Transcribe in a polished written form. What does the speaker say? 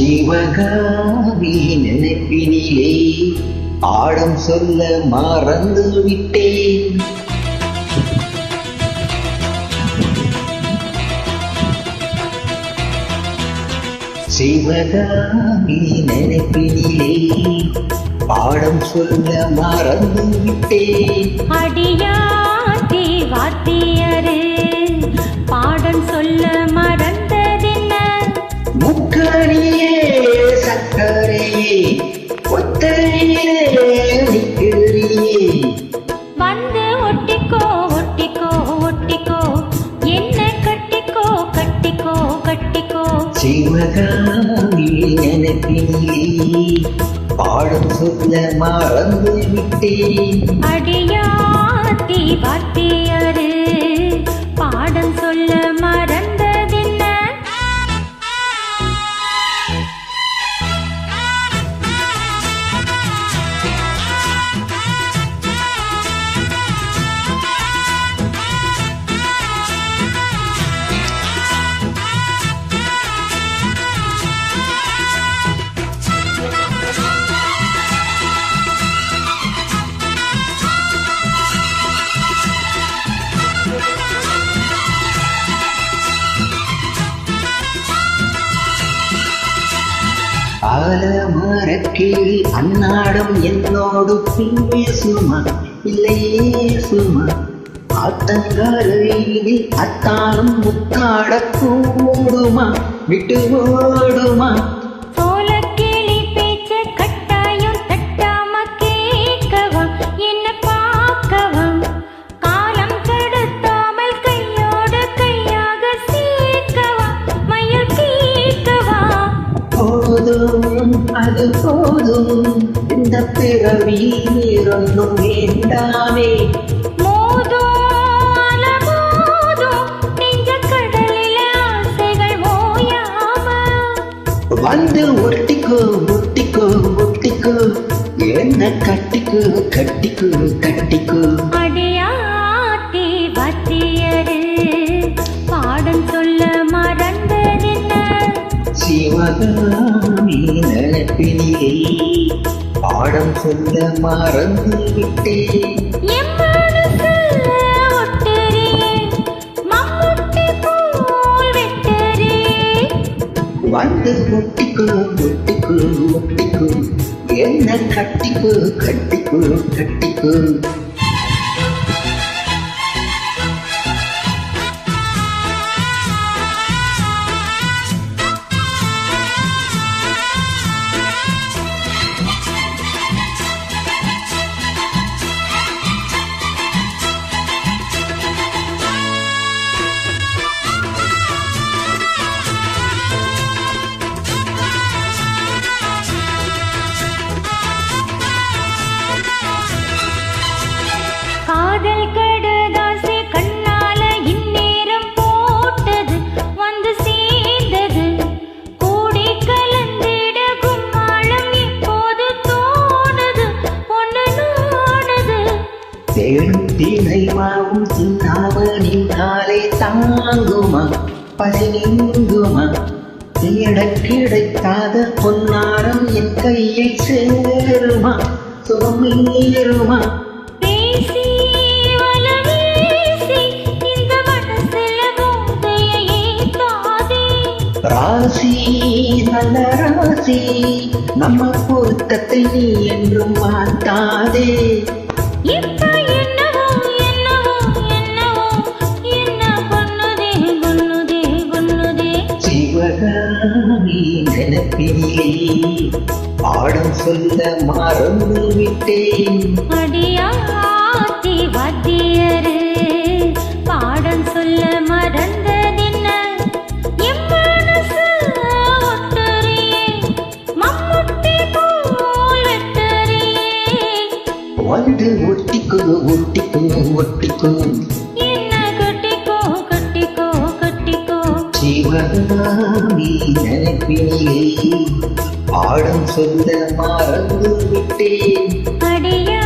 சிவகாமி நினைப்பினிலே பாடம் சொல்ல மறந்து விட்டேன். சிவகாமி நினைப்பினிலே பாடம் சொல்ல மறந்து விட்டேன். அடியாத்தி வாத்தியரு பாடம் சொல்ல மறந்ததென்ன? முக்கணியே சக்கரையே ஒத்தையிலே நிற்கிறியே. வந்து ஒட்டிக்கோ ஒட்டிக்கோ ஒட்டிக்கோ என்ன கட்டிக்கோ கட்டிக்கோ கட்டிக்கோ. சிவகாமி நினைப்பினிலே பாடம் சொல்ல மறந்து விட்டேன். அடியாத்தி வாத்தியரு பாடம் சொல்ல மறந்ததென்ன? ஆலமரக்கீழ் அன்னாடம் என்னோடு பேசுமா இல்லையே சுமா. ஆத்தங்கரையில் அத்தானும் முத்தாட கூடுமா விட்டு ஓடுமா. சோளக்கிளி பேச்ச கட்டாயம் தட்டாம கேட்கவா என்ன பார்க்கவா. காலம் கடத்தாமல் கையோடு கையாக சேர்க்கவா மயில் கேட்கவா. போதும் அது போதும் இந்த பிறவி வேறொன்னும் வேண்டாமே. மோதும் அலமோதும் நெஞ்ச கடலில ஆசைகள் ஓயாம. வந்து ஒட்டிக்கோ ஒட்டிக்கோ ஒட்டிக்கோ என்ன கட்டிக்கோ கட்டிக்கோ கட்டிக்கோ. அடியாத்தி வாத்தியரு பாடம் சொல்ல மறந்ததென்ன? சிவகாமி நினைப்பினிலே பாடம் சொல்ல மறந்து விட்டேன். என் மனசுல ஒட்டுறியே மம்முட்டி போல் வெட்டுறியே. வந்து ஒட்டிக்கோ ஒட்டிக்கோ ஒட்டிக்கோ என்ன கட்டிக்கோ கட்டிக்கோ கட்டிக்கோ. காதல் கடுதாசி கண்ணால இந்நேரம் போட்டது வந்து சேர்ந்தது. கூடி கலந்திட கும்மாளம் இப்போது தோணுது பொண்ணு நோடுது. தேடும் தினைமாவும் சின்னாவனின் காலை தாங்குமா பழி நீங்குமா. தேட கிடைக்காத பொன்னாரம் என் கையை சேருமா சுகமேறுமா. பேசி வலவீசி இந்த மனசுல போதையை ஏத்தாதே. ராசி நல்ல ராசி நம்ம பொருத்தத்தை நீ என்றும் மாட்டாதே. இப்ப என்னவோ என்னவோ என்னவோ என்ன பண்ணுதே பண்ணுதே பண்ணுதே. சிவகாமி நினைப்பினிலே பாடம் சொல்ல மறந்து விட்டேன். அடியாத்தி வாத்தியரு பாடம் சொல்ல மறந்ததென்ன? என் மனசுல ஒட்டுறியே மம்முட்டி போல் வெட்டுறியே. வந்து ஒட்டிக்கோ ஒட்டிக்கோ ஒட்டிக்கோ என்ன கட்டிக்கோ கட்டிக்கோ கட்டிக்கோ. சிவகாமி நினைப்பினிலே பாடம் சொல்ல மறந்து விட்டேன். அடியா